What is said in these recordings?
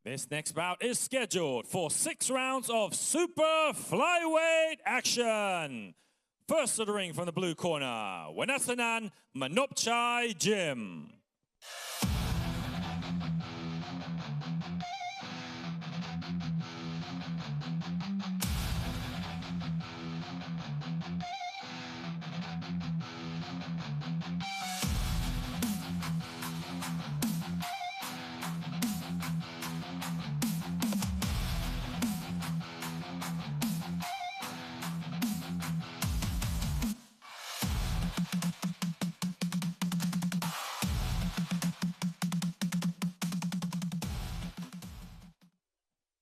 This next bout is scheduled for 6 rounds of Super Flyweight action. First to the ring from the blue corner, Wanasanan of Manopchai Gym.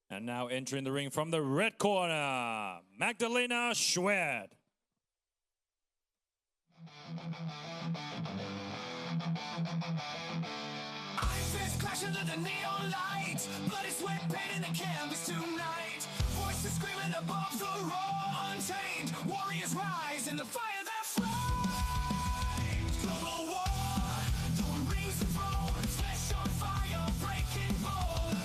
And now entering the ring from the red corner, Magdalena Szwed. Ice crash under the neon light, bloody sweat painting the canvas tonight. Voices screaming above the roar, untamed warriors rise in the fire that flames. Global war, throwing rings of thrones, flesh on fire, breaking bold.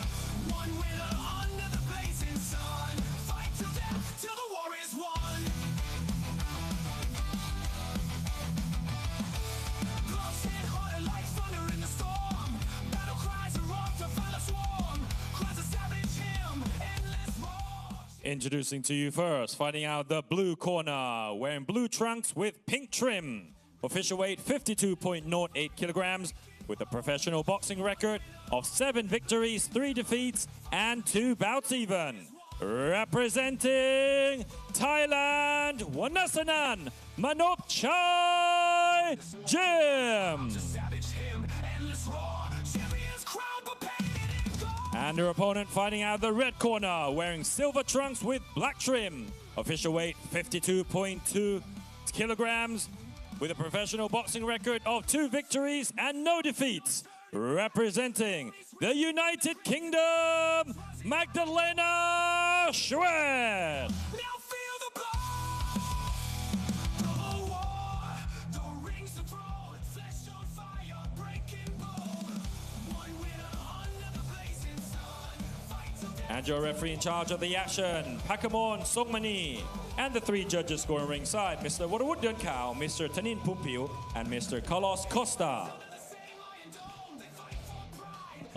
One winner under the blazing sun, fight till death, till the war is won. Gloves hit harder like thunder in the storm. Battle cries erupt to find a swarm. Cries a savage hymn, endless more. Introducing to you first, fighting out the blue corner, wearing blue trunks with pink trim. Official weight 52.08 kilograms, with a professional boxing record of 7 victories, 3 defeats, and 2 bouts even. Representing Thailand, Wanasanan of Manopchai Gym. Savage hymn, endless roar. Champions crowned but painted in gold. And their opponent fighting out of the red corner, wearing silver trunks with black trim. Official weight 52.2 kilograms, with a professional boxing record of 2 victories and no defeats. Representing the United Kingdom, Magdalena Szwed. Now feel the blow. Global war, the rings of throne, flesh on fire, breaking bold. One winner under the blazing sun, fight till death. And your referee in charge of the action, Pakamon Songmani. And the 3 judges scoring ringside, Mr. Warawut Dunkau, Mr. Tanin Pumpiu, and Mr. Carlos Costa.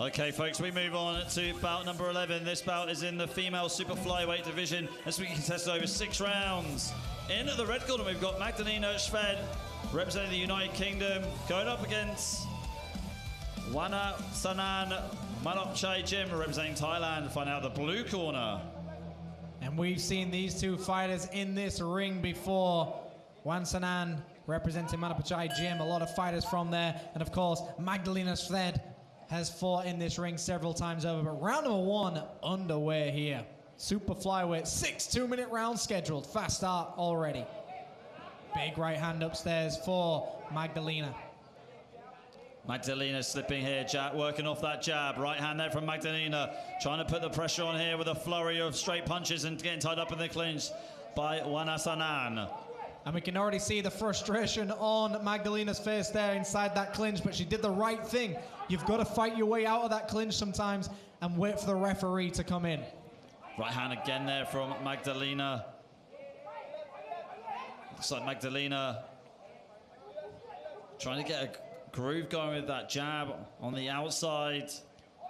Okay, folks, we move on to bout number 11. This bout is in the female super flyweight division as we contest over 6 rounds. In the red corner, we've got Magdalena Szwed, representing the United Kingdom, going up against Wanasanan of Manopchai Gym, representing Thailand. Find out the blue corner. And we've seen these 2 fighters in this ring before. Wanasanan representing Manopchai Gym, a lot of fighters from there. And of course, Magdalena Szwed has fought in this ring several times over. But round number 1 underway here. Super flyweight, 6 2-minute rounds scheduled. Fast start already. Big right hand upstairs for Magdalena. Magdalena slipping here, working off that jab. Right hand there from Magdalena, trying to put the pressure on here with a flurry of straight punches and getting tied up in the clinch by Wanasanan. And we can already see the frustration on Magdalena's face there inside that clinch, but she did the right thing. You've got to fight your way out of that clinch sometimes and wait for the referee to come in. Right hand again there from Magdalena. Looks like Magdalena trying to get a groove going with that jab on the outside.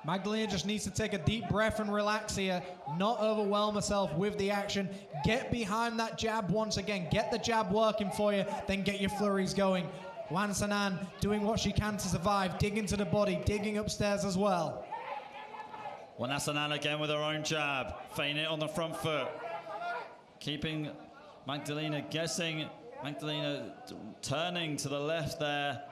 Magdalena just needs to take a deep breath and relax here, not overwhelm herself with the action. Get behind that jab once again. Get the jab working for you, then get your flurries going. Wanasanan doing what she can to survive, digging to the body, digging upstairs as well. Wanasanan again with her own jab, feinting it on the front foot. Keeping Magdalena guessing. Magdalena turning to the left there.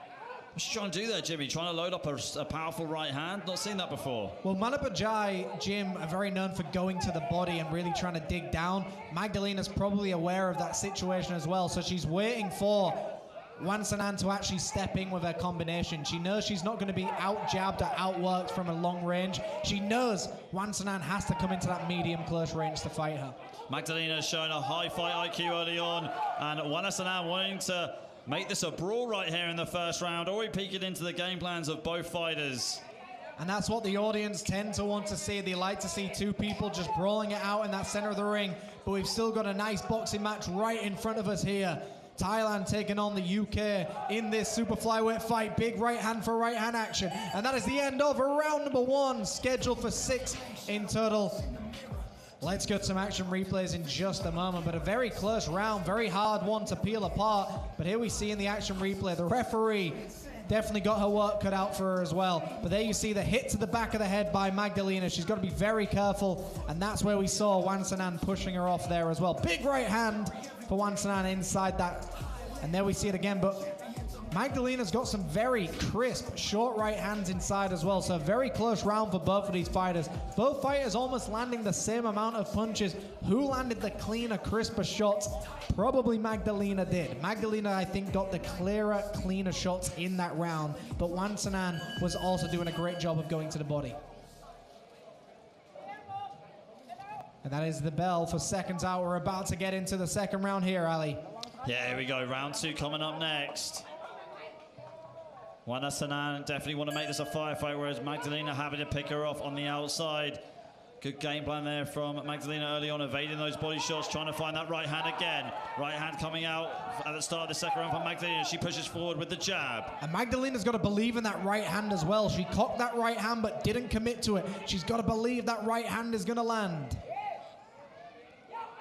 What's she trying to do there, Jimmy? Trying to load up a powerful right hand? Not seen that before. Well, Manopchai Gym are very known for going to the body and really trying to dig down. Magdalena's probably aware of that situation as well, so she's waiting for Wanasanan to actually step in with her combination. She knows she's not going to be out-jabbed or outworked from a long range. She knows Wanasanan has to come into that medium close range to fight her. Magdalena has shown a high fight IQ early on, and Wanasanan wanting to make this a brawl right here in the first round, already peeking into the game plans of both fighters. And that's what the audience tend to want to see. They like to see two people just brawling it out in that center of the ring. But we've still got a nice boxing match right in front of us here. Thailand taking on the UK in this super flyweight fight. Big right hand for right hand action. And that is the end of round number 1, scheduled for 6 in total. Let's get some action replays in just a moment, but a very close round, very hard one to peel apart. But here we see in the action replay, the referee definitely got her work cut out for her as well. But there you see the hit to the back of the head by Magdalena. She's got to be very careful, and that's where we saw Wanasanan pushing her off there as well. Big right hand for Wanasanan inside that. And there we see it again, but Magdalena's got some very crisp, short right hands inside as well. So a very close round for both of these fighters. Both fighters almost landing the same amount of punches. Who landed the cleaner, crisper shots? Probably Magdalena did. Magdalena, I think, got the clearer, cleaner shots in that round. But Wanasanan was also doing a great job of going to the body. And that is the bell for seconds out. We're about to get into the second round here, Ali. Yeah, here we go. Round 2 coming up next. Wanasanan definitely want to make this a firefight, whereas Magdalena having to pick her off on the outside. Good game plan there from Magdalena early on, evading those body shots, trying to find that right hand again. Right hand coming out at the start of the second round for Magdalena. She pushes forward with the jab. And Magdalena's got to believe in that right hand as well. She cocked that right hand but didn't commit to it. She's got to believe that right hand is going to land.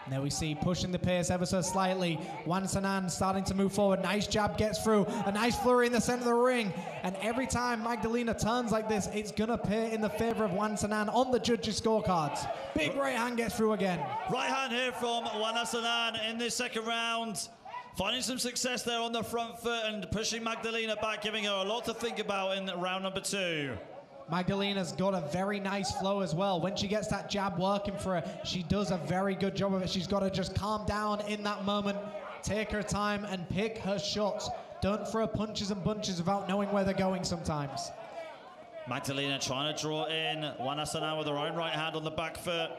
And there we see pushing the pace ever so slightly. Wanasanan starting to move forward. Nice jab gets through. A nice flurry in the center of the ring. And every time Magdalena turns like this, it's going to pay in the favor of Wanasanan on the judges' scorecards. Big right hand gets through again. Right hand here from Wanasanan in this second round. Finding some success there on the front foot and pushing Magdalena back, giving her a lot to think about in round number 2. Magdalena's got a very nice flow as well. When she gets that jab working for her, she does a very good job of it. She's got to just calm down in that moment, take her time and pick her shots. Don't throw punches and bunches without knowing where they're going sometimes. Magdalena trying to draw in. Wanasanan with her own right hand on the back foot.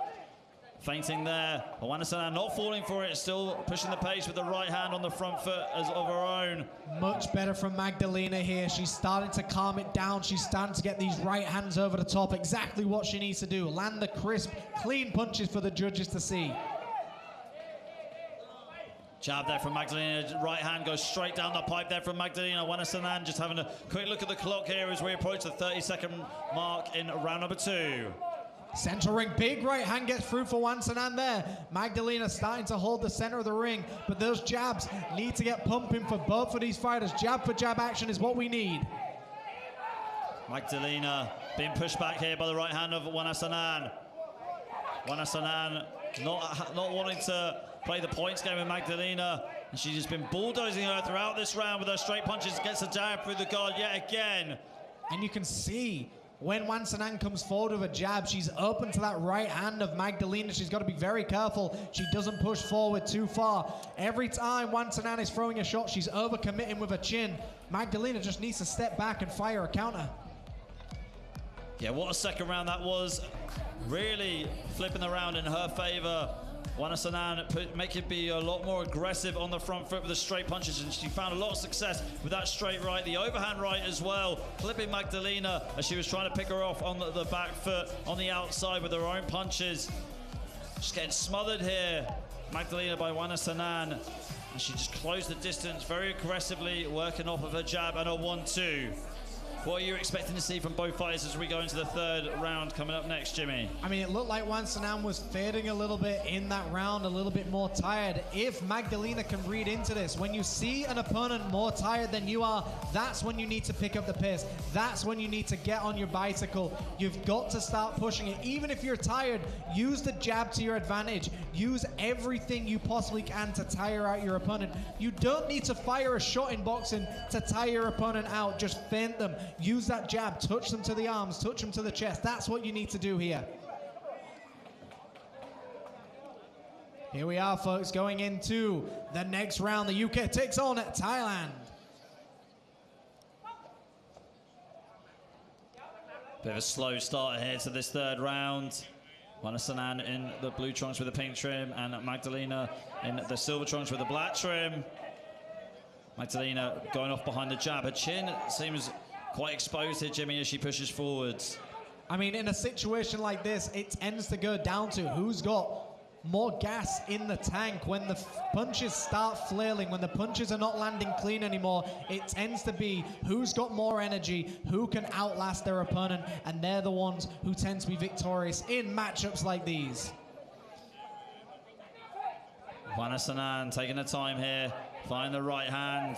Feinting there. Wanasanan not falling for it, still pushing the pace with the right hand on the front foot as of her own. Much better from Magdalena here. She's starting to calm it down. She's starting to get these right hands over the top. Exactly what she needs to do. Land the crisp, clean punches for the judges to see. Jab there from Magdalena. Right hand goes straight down the pipe there from Magdalena. Wanasanan just having a quick look at the clock here as we approach the 30-second mark in round number 2. Central ring, big right hand gets through for Wanasanan there. Magdalena starting to hold the center of the ring, but those jabs need to get pumping for both of these fighters. Jab for jab action is what we need. Magdalena being pushed back here by the right hand of Wanasanan. Wanasanan not wanting to play the points game with Magdalena, and she's just been bulldozing her throughout this round with her straight punches. Gets a jab through the guard yet again. And you can see when Wanasanan comes forward with a jab, she's open to that right hand of Magdalena. She's got to be very careful she doesn't push forward too far. Every time Wanasanan is throwing a shot, she's overcommitting with her chin. Magdalena just needs to step back and fire a counter. Yeah, what a second round that was. Really flipping the round in her favor. Wanasanan make it be a lot more aggressive on the front foot with the straight punches, and she found a lot of success with that straight right, the overhand right as well, clipping Magdalena as she was trying to pick her off on the back foot on the outside with her own punches. Just getting smothered here, Magdalena, by Wanasanan, and she just closed the distance very aggressively, working off of her jab and her 1-2. What are you expecting to see from both fighters as we go into the third round coming up next, Jimmy? I mean, it looked like Wanasanan was fading a little bit in that round, a little bit more tired. If Magdalena can read into this, when you see an opponent more tired than you are, that's when you need to pick up the pace. That's when you need to get on your bicycle. You've got to start pushing it. Even if you're tired, use the jab to your advantage. Use everything you possibly can to tire out your opponent. You don't need to fire a shot in boxing to tire your opponent out. Just feint them. Use that jab, touch them to the arms, touch them to the chest. That's what you need to do here. Here we are, folks, going into the next round. The UK takes on Thailand. Bit of a slow start ahead to this third round. Wanasanan in the blue trunks with the pink trim, and Magdalena in the silver trunks with the black trim. Magdalena going off behind the jab. Her chin seems quite exposed here, Jimmy, as she pushes forwards. I mean, in a situation like this, it tends to go down to who's got more gas in the tank. When the punches start flailing, when the punches are not landing clean anymore, it tends to be who's got more energy, who can outlast their opponent, and they're the ones who tend to be victorious in matchups like these. Wanasanan taking the time here, finding the right hand.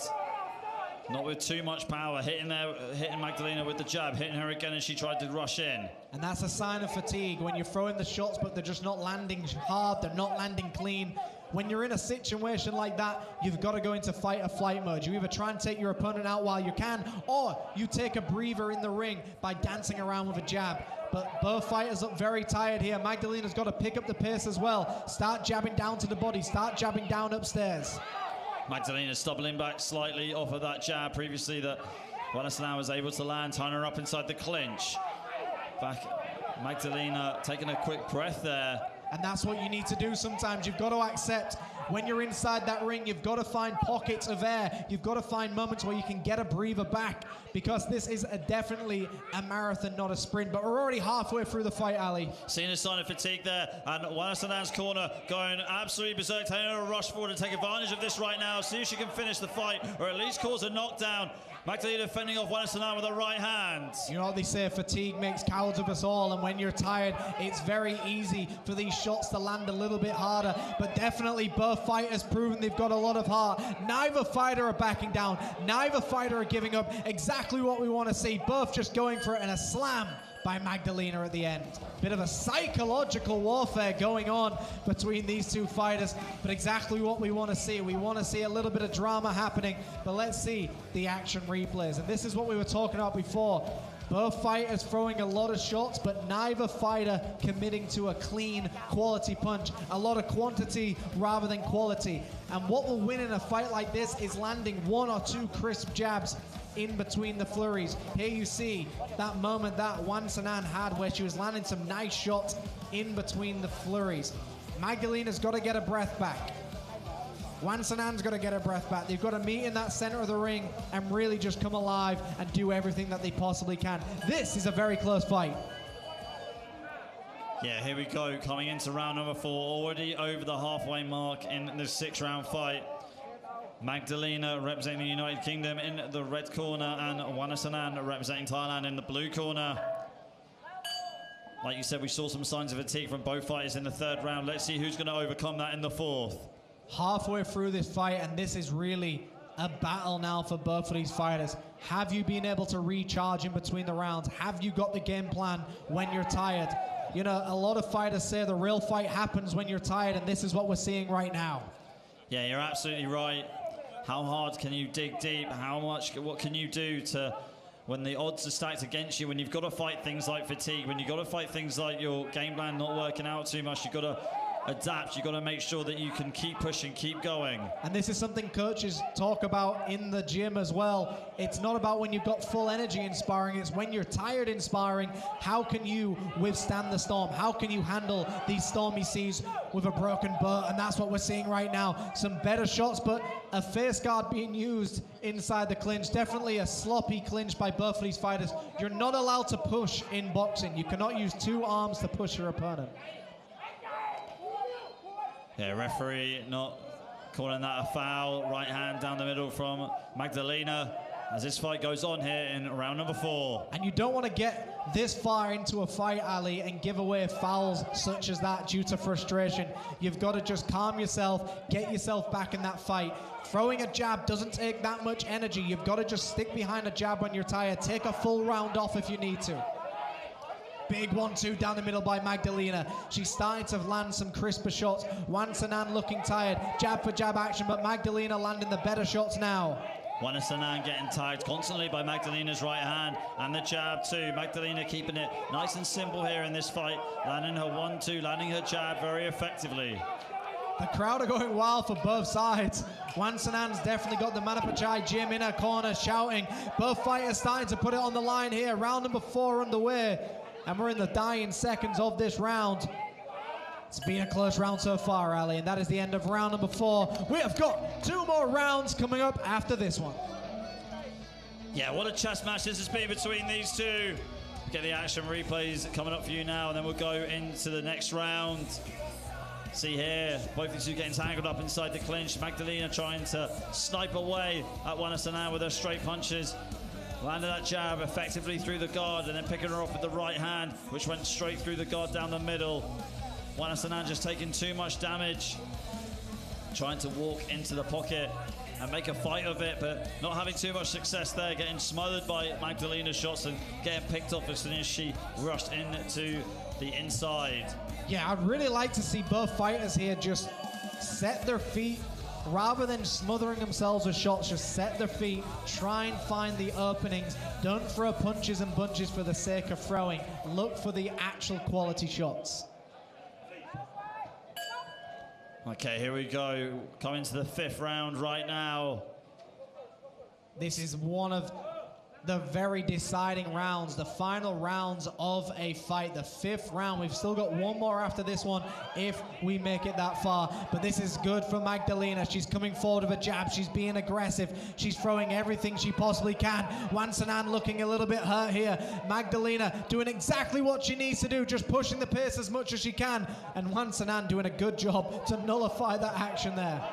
Not with too much power, hitting Magdalena with the jab, hitting her again as she tried to rush in. And that's a sign of fatigue, when you're throwing the shots but they're just not landing hard, they're not landing clean. When you're in a situation like that, you've got to go into fight or flight mode. You either try and take your opponent out while you can, or you take a breather in the ring by dancing around with a jab. But both fighters look very tired here. Magdalena's got to pick up the pace as well. Start jabbing down to the body, start jabbing down upstairs. Magdalena stumbling back slightly off of that jab previously that Wanasanan was able to land, tying her up inside the clinch. Back, Magdalena taking a quick breath there. And that's what you need to do sometimes. You've got to accept when you're inside that ring, you've got to find pockets of air. You've got to find moments where you can get a breather back, because this is definitely a marathon, not a sprint. But we're already halfway through the fight, Ali. Seeing a sign of fatigue there, and Wanasanan's corner going absolutely berserk, taking a rush forward to take advantage of this right now, see if she can finish the fight, or at least cause a knockdown. Magdalena fending off Wanasanan with a right hand. You know what they say, fatigue makes cowards of us all, and when you're tired, it's very easy for these shots to land a little bit harder. But definitely both fighters proven they've got a lot of heart. Neither fighter are backing down. Neither fighter are giving up. Exactly what we want to see. Both just going for it, and a slam by Magdalena at the end. Bit of a psychological warfare going on between these two fighters, but exactly what we want to see. We want to see a little bit of drama happening, but let's see the action replays. And this is what we were talking about before. Both fighters throwing a lot of shots, but neither fighter committing to a clean, quality punch. A lot of quantity rather than quality. And what will win in a fight like this is landing one or two crisp jabs in between the flurries. Here you see that moment that Wanasanan had where she was landing some nice shots in between the flurries. Magdalena's got to get her breath back. Wanasanan's got to get her breath back. They've got to meet in that center of the ring and really just come alive and do everything that they possibly can. This is a very close fight. Yeah, here we go, coming into round number 4, already over the halfway mark in the 6-round fight. Magdalena representing the United Kingdom in the red corner, and Wanasanan representing Thailand in the blue corner. Like you said, we saw some signs of fatigue from both fighters in the 3rd round. Let's see who's going to overcome that in the 4th. Halfway through this fight, and this is really a battle now for both of these fighters. Have you been able to recharge in between the rounds? Have you got the game plan when you're tired? You know, a lot of fighters say the real fight happens when you're tired, and this is what we're seeing right now. Yeah, you're absolutely right. How hard can you dig deep? What can you do to, when the odds are stacked against you, when you've got to fight things like fatigue, when you've got to fight things like your game plan not working out too much, you've got to adapt, you've got to make sure that you can keep pushing, keep going. And this is something coaches talk about in the gym as well. It's not about when you've got full energy in sparring, it's when you're tired in sparring, how can you withstand the storm? How can you handle these stormy seas with a broken boat? And that's what we're seeing right now. Some better shots, but a face guard being used inside the clinch. Definitely a sloppy clinch by both of these fighters. You're not allowed to push in boxing. You cannot use 2 arms to push your opponent. Yeah, referee not calling that a foul. Right hand down the middle from Magdalena as this fight goes on here in round number 4. And you don't want to get this far into a fight, Ali, and give away fouls such as that due to frustration. You've got to just calm yourself, get yourself back in that fight. Throwing a jab doesn't take that much energy. You've got to just stick behind a jab when you're tired. Take a full round off if you need to. Big 1-2 down the middle by Magdalena. She's starting to land some crisper shots. Wanasanan looking tired. Jab for jab action, but Magdalena landing the better shots now. Wanasanan getting tied constantly by Magdalena's right hand, and the jab too. Magdalena keeping it nice and simple here in this fight, landing her 1-2, landing her jab very effectively. The crowd are going wild for both sides. Wanasanan's definitely got the Manopchai Gym in her corner shouting. Both fighters starting to put it on the line here. Round number 4 underway. And we're in the dying seconds of this round. It's been a close round so far, Ali, and that is the end of round number 4. We have got 2 more rounds coming up after this one. Yeah, what a chess match this has been between these two. Get the action replays coming up for you now, and then we'll go into the next round. See here, both these two getting tangled up inside the clinch. Magdalena trying to snipe away at Wanasanan with her straight punches. Landed that jab effectively through the guard and then picking her off with the right hand, which went straight through the guard down the middle. Wanasanan just taking too much damage. Trying to walk into the pocket and make a fight of it, but not having too much success there, getting smothered by Magdalena's shots and getting picked off as soon as she rushed into the inside. Yeah, I'd really like to see both fighters here just set their feet, rather than smothering themselves with shots, just set their feet, try and find the openings. Don't throw punches and bunches for the sake of throwing. Look for the actual quality shots. Okay, here we go. Coming to the 5th round right now. This is one of the very deciding rounds, the final rounds of a fight, the 5th round. We've still got one more after this one if we make it that far, but this is good for Magdalena. She's coming forward with a jab, she's being aggressive, she's throwing everything she possibly can. Wanasanan looking a little bit hurt here. Magdalena doing exactly what she needs to do, just pushing the pace as much as she can, and Wanasanan doing a good job to nullify that action there.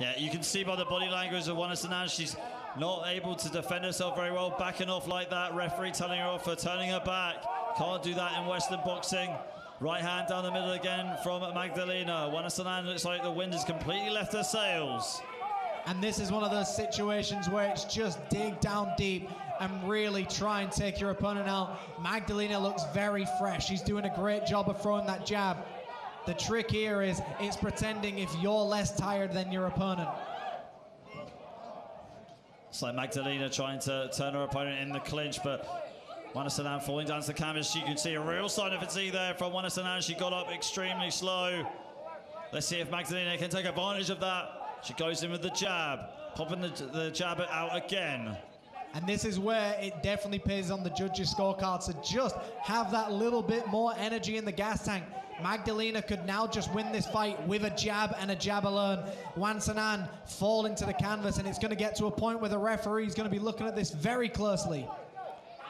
Yeah, you can see by the body language of Wanasanan, she's not able to defend herself very well, backing off like that. Referee telling her off for turning her back. Can't do that in Western boxing. Right hand down the middle again from Magdalena. Wanasanan looks like the wind has completely left her sails. And this is one of those situations where it's just dig down deep and really try and take your opponent out. Magdalena looks very fresh. She's doing a great job of throwing that jab. The trick here is it's pretending if you're less tired than your opponent. It's like Magdalena trying to turn her opponent in the clinch, but Wanasanan falling down to the canvas. You can see a real sign of fatigue there from Wanasanan. She got up extremely slow. Let's see if Magdalena can take advantage of that. She goes in with the jab, popping the jab out again. And this is where it definitely pays on the judges' scorecards to just have that little bit more energy in the gas tank. Magdalena could now just win this fight with a jab and a jab alone. Wanasanan fall into the canvas, and it's going to get to a point where the referee is going to be looking at this very closely.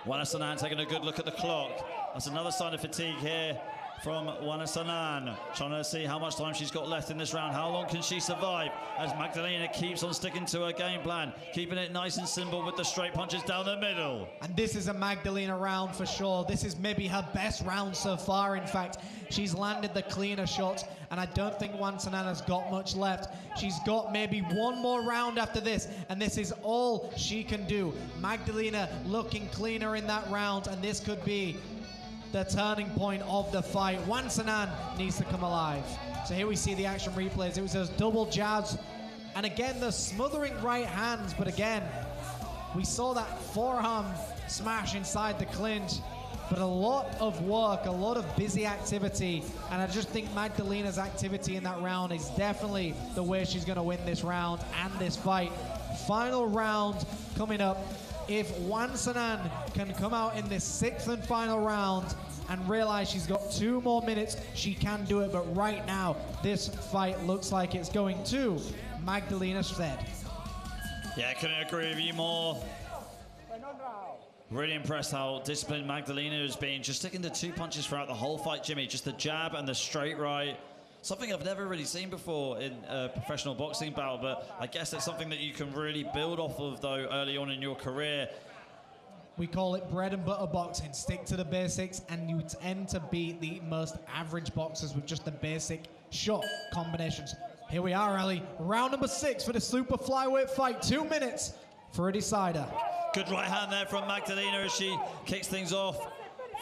Wanasanan taking a good look at the clock. That's another sign of fatigue here from Wanasanan. Trying to see how much time she's got left in this round. How long can she survive as Magdalena keeps on sticking to her game plan, keeping it nice and simple with the straight punches down the middle. And this is a Magdalena round for sure. This is maybe her best round so far. In fact, she's landed the cleaner shots, and I don't think Wanasanan has got much left. She's got maybe one more round after this, and this is all she can do. Magdalena looking cleaner in that round, and this could be the turning point of the fight. Wanasanan needs to come alive. So here we see the action replays. It was those double jabs, and again the smothering right hands, but again we saw that forearm smash inside the clinch. But a lot of work, a lot of busy activity, and I just think Magdalena's activity in that round is definitely the way she's going to win this round and this fight. Final round coming up. If Wanasanan can come out in this 6th and final round and realize she's got 2 more minutes, she can do it. But right now, this fight looks like it's going to Magdalena Szwed. Yeah, I couldn't agree with you more. Really impressed how disciplined Magdalena has been. Just sticking to 2 punches throughout the whole fight, Jimmy. Just the jab and the straight right. Something I've never really seen before in a professional boxing bout, but I guess it's something that you can really build off of, though, early on in your career. We call it bread and butter boxing. Stick to the basics, and you tend to beat the most average boxers with just the basic shot combinations. Here we are, Ali. Round number 6 for the Super Flyweight fight. 2 minutes for a decider. Good right hand there from Magdalena as she kicks things off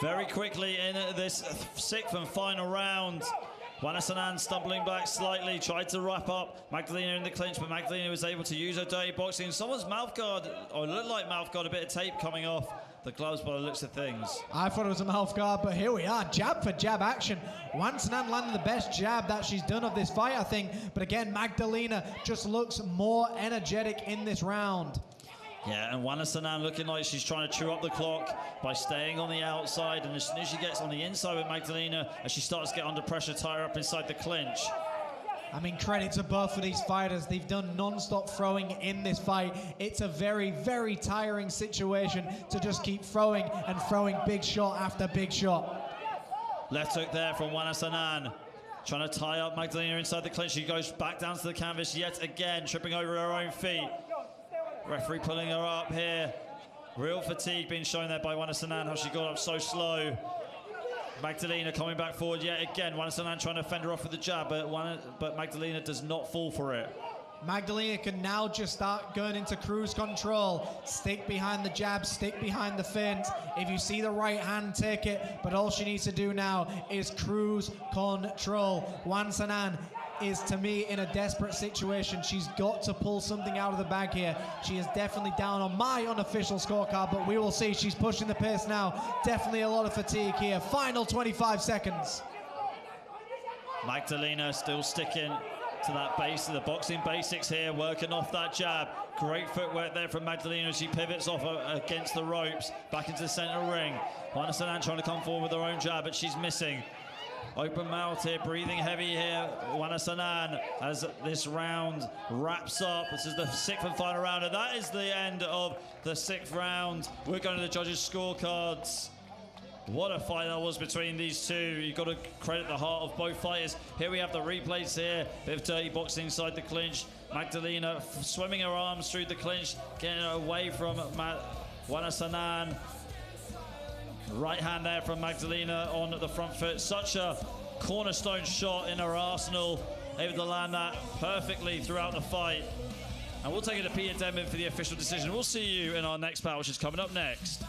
very quickly in this 6th and final round. Wanasanan stumbling back slightly, tried to wrap up Magdalena in the clinch, but Magdalena was able to use her dirty boxing. Someone's mouth guard, or it looked like mouth guard, a bit of tape coming off the gloves by the looks of things. I thought it was a mouth guard, but here we are, jab for jab action. Wanasanan landed the best jab that she's done of this fight, I think. But again, Magdalena just looks more energetic in this round. Yeah, and Wanasanan looking like she's trying to chew up the clock by staying on the outside, and as soon as she gets on the inside with Magdalena, as she starts to get under pressure, tie her up inside the clinch. I mean, credit to both of these fighters. They've done non-stop throwing in this fight. It's a very, very tiring situation to just keep throwing and throwing big shot after big shot. Left hook there from Wanasanan. Trying to tie up Magdalena inside the clinch. She goes back down to the canvas yet again, tripping over her own feet. Referee pulling her up here. Real fatigue being shown there by Wanasanan, how she got up so slow. Magdalena coming back forward yet again. Wanasanan trying to fend her off with the jab, but Magdalena does not fall for it. Magdalena can now just start going into cruise control. Stick behind the jab, stick behind the feint. If you see the right hand, take it. But all she needs to do now is cruise control. Wanasanan is, to me, in a desperate situation. She's got to pull something out of the bag here. She is definitely down on my unofficial scorecard, but we will see. She's pushing the pace now. Definitely a lot of fatigue here. Final 25 seconds. Magdalena still sticking to that base of the boxing basics here, working off that jab. Great footwork there from Magdalena as she pivots off against the ropes, back into the center ring. Wanasanan trying to come forward with her own jab, but she's missing. Open mouth here, breathing heavy here. Wanasanan as this round wraps up. This is the 6th and final round, and that is the end of the 6th round. We're going to the judges' scorecards. What a fight that was between these two. You've got to credit the heart of both fighters. Here we have the replays here. Bit of dirty boxing inside the clinch. Magdalena swimming her arms through the clinch, getting away from Wanasanan. Right hand there from Magdalena on the front foot. Such a cornerstone shot in her arsenal. Able to land that perfectly throughout the fight. And we'll take it to Peter Denman for the official decision. We'll see you in our next bout, which is coming up next.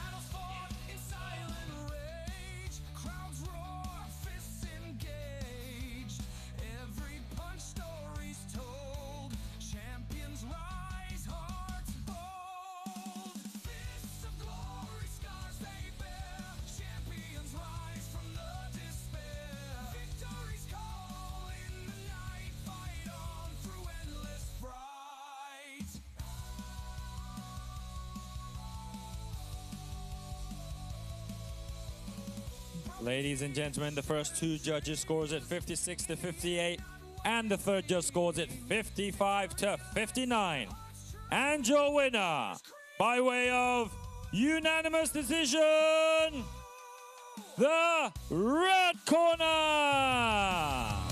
Ladies and gentlemen, the first two judges scores at 56 to 58, and the third judge scores at 55 to 59. And your winner, by way of unanimous decision, the red corner!